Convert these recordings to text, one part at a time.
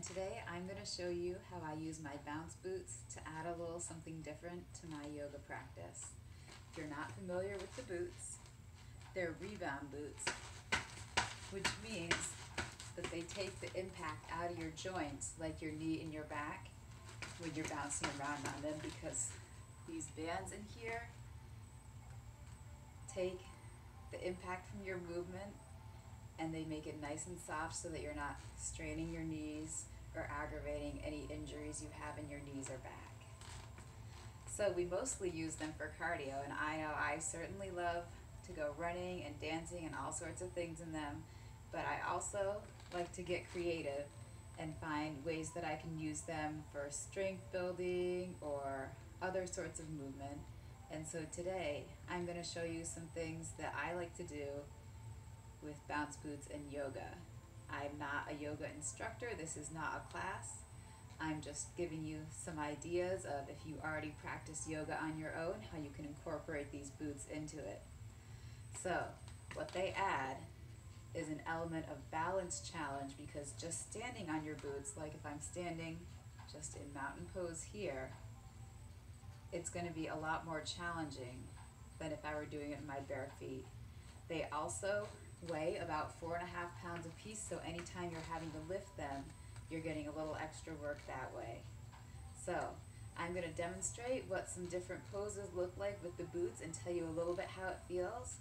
and today I'm going to show you how I use my bounce boots to add a little something different to my yoga practice. If you're not familiar with the boots, they're rebound boots, which means that they take the impact out of your joints, like your knee and your back, when you're bouncing around on them, because these bands in here take the impact from your movement and they make it nice and soft so that you're not straining your knees or aggravating any injuries you have in your knees or back. So we mostly use them for cardio, and I know I certainly love to go running and dancing and all sorts of things in them, but I also like to get creative and find ways that I can use them for strength building or other sorts of movement. And so today I'm going to show you some things that I like to do with bounce boots and yoga. I'm not a yoga instructor. This is not a class. I'm just giving you some ideas of, if you already practice yoga on your own, how you can incorporate these boots into it. So what they add is an element of balance challenge, because just standing on your boots, like if I'm standing just in mountain pose here, it's going to be a lot more challenging than if I were doing it in my bare feet. They also weigh about 4.5 pounds a piece, so anytime you're having to lift them, you're getting a little extra work that way. So I'm going to demonstrate what some different poses look like with the boots and tell you a little bit how it feels.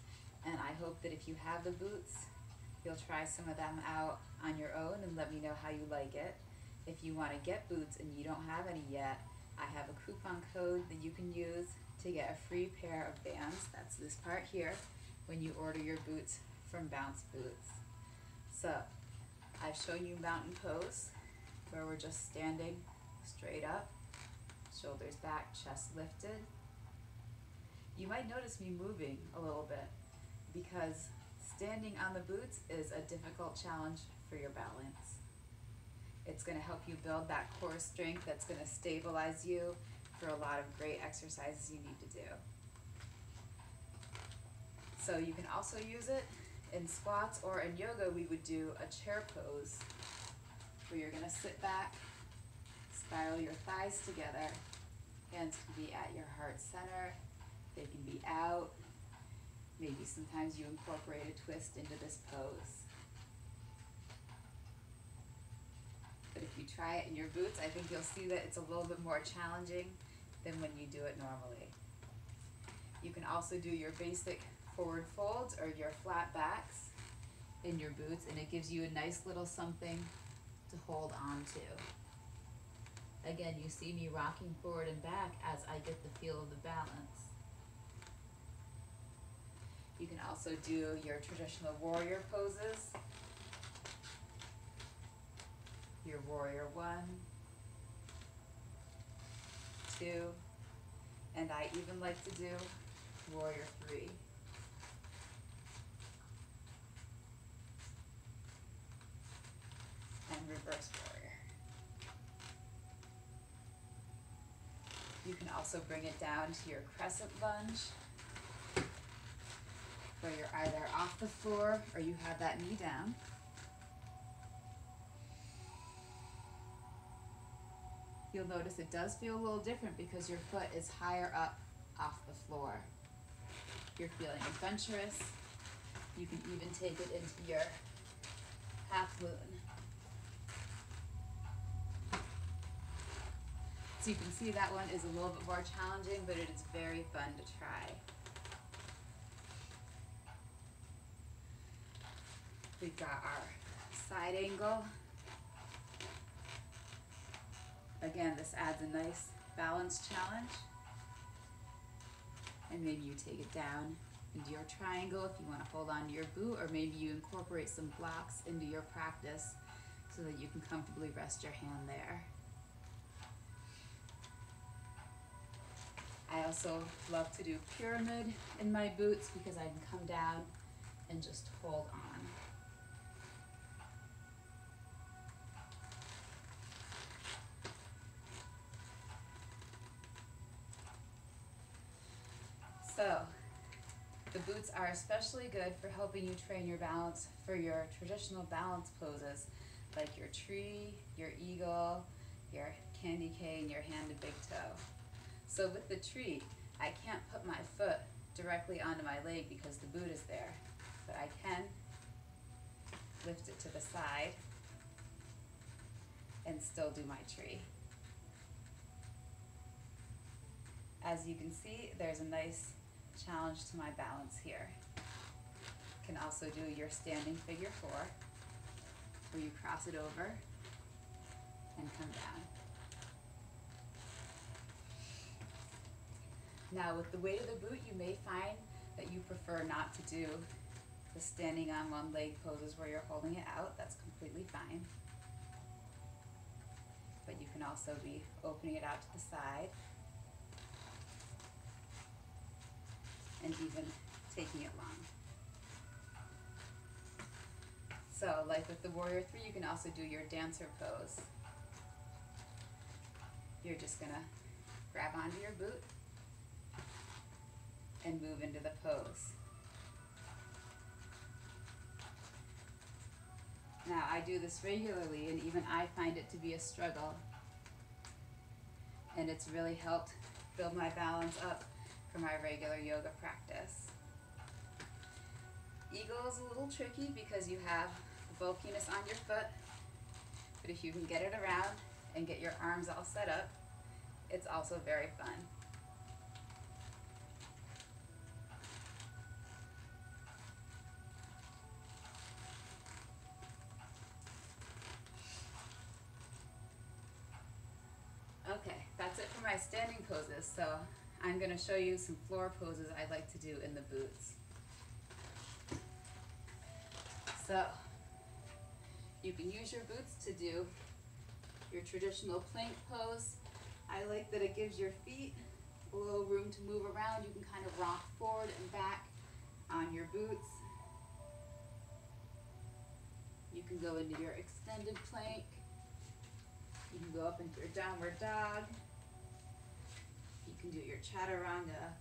And I hope that if you have the boots, you'll try some of them out on your own and let me know how you like it. If you want to get boots and you don't have any yet, I have a coupon code that you can use to get a free pair of bands. That's this part here, when you order your boots from Bounce Boots. So I've shown you mountain pose, where we're just standing straight up, shoulders back, chest lifted. You might notice me moving a little bit, because standing on the boots is a difficult challenge for your balance. It's going to help you build that core strength that's going to stabilize you for a lot of great exercises you need to do. So you can also use it in squats, or in yoga we would do a chair pose, where you're going to sit back, spiral your thighs together. Hands can be at your heart center, they can be out. Maybe sometimes you incorporate a twist into this pose. But if you try it in your boots, I think you'll see that it's a little bit more challenging than when you do it normally. You can also do your basic forward folds or your flat backs in your boots, and it gives you a nice little something to hold on to. Again, you see me rocking forward and back as I get the feel of the balance. You can also do your traditional warrior poses. Your warrior 1, 2, and I even like to do warrior 3. And reverse warrior. You can also bring it down to your crescent lunge, where you're either off the floor or you have that knee down. You'll notice it does feel a little different because your foot is higher up off the floor. You're feeling adventurous. You can even take it into your half moon. So you can see that one is a little bit more challenging, but it is very fun to try. We've got our side angle. Again, this adds a nice balance challenge. And maybe you take it down into your triangle if you want to hold on to your boot, or maybe you incorporate some blocks into your practice so that you can comfortably rest your hand there. I also love to do pyramid in my boots, because I can come down and just hold on. So the boots are especially good for helping you train your balance for your traditional balance poses, like your tree, your eagle, your candy cane, your hand to big toe. So with the tree, I can't put my foot directly onto my leg because the boot is there, but I can lift it to the side and still do my tree. As you can see, there's a nice challenge to my balance here. You can also do your standing figure four, where you cross it over and come down. Now with the weight of the boot, you may find that you prefer not to do the standing on one leg poses where you're holding it out. That's completely fine. But you can also be opening it out to the side and even taking it long. So like with the warrior three, you can also do your dancer pose. You're just gonna grab onto your boot and move into the pose. Now I do this regularly and even I find it to be a struggle, and it's really helped build my balance up for my regular yoga practice. Eagle is a little tricky because you have the bulkiness on your foot, but if you can get it around and get your arms all set up, it's also very fun. Okay, that's it for my standing poses, so I'm going to show you some floor poses I like to do in the boots. So, you can use your boots to do your traditional plank pose. I like that it gives your feet a little room to move around. You can kind of rock forward and back on your boots. You can go into your extended plank. You can go up into your downward dog. You can do your chaturanga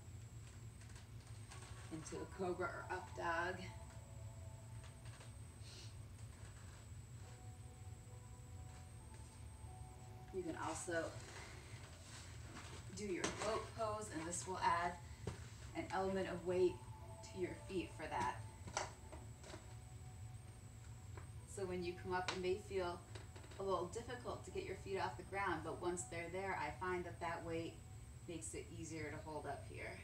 into a cobra or up dog. You can also do your boat pose, and this will add an element of weight to your feet for that. So when you come up, it may feel a little difficult to get your feet off the ground, but once they're there, I find that that weight makes it easier to hold up here.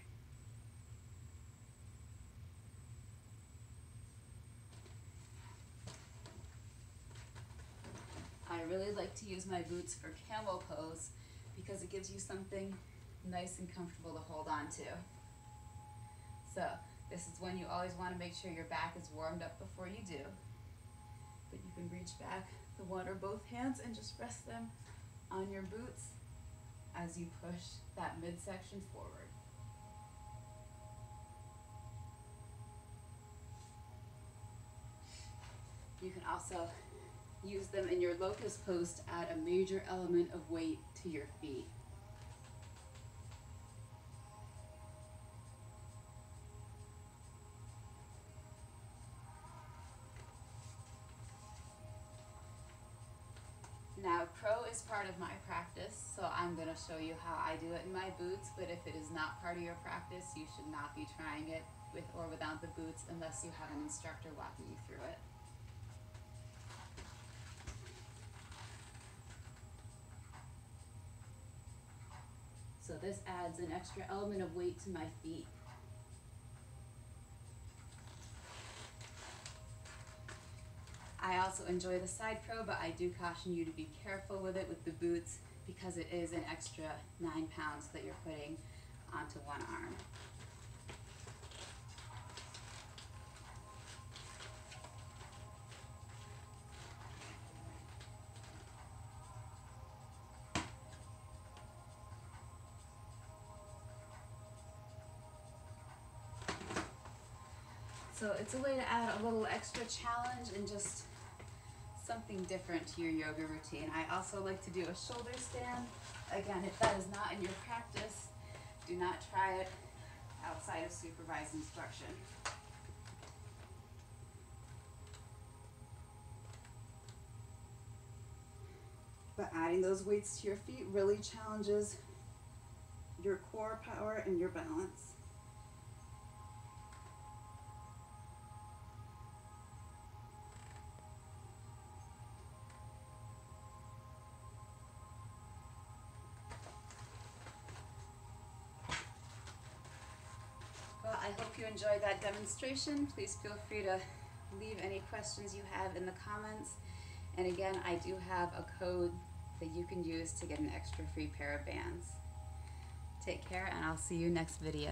I really like to use my boots for camel pose because it gives you something nice and comfortable to hold on to. So this is when you always want to make sure your back is warmed up before you do. But you can reach back the one or both hands and just rest them on your boots as you push that midsection forward. You can also use them in your locust pose to add a major element of weight to your feet. Now, crow is part of my practice, so I'm going to show you how I do it in my boots, but if it is not part of your practice, you should not be trying it with or without the boots unless you have an instructor walking you through it. So this adds an extra element of weight to my feet. I also enjoy the side crow, but I do caution you to be careful with it with the boots because it is an extra 9 pounds that you're putting onto one arm. So it's a way to add a little extra challenge and just something different to your yoga routine. I also like to do a shoulder stand. Again, if that is not in your practice, do not try it outside of supervised instruction. But adding those weights to your feet really challenges your core power and your balance. Well, I hope you enjoyed that demonstration. Please feel free to leave any questions you have in the comments. And again, I do have a code that you can use to get an extra free pair of bands. Take care, and I'll see you next video.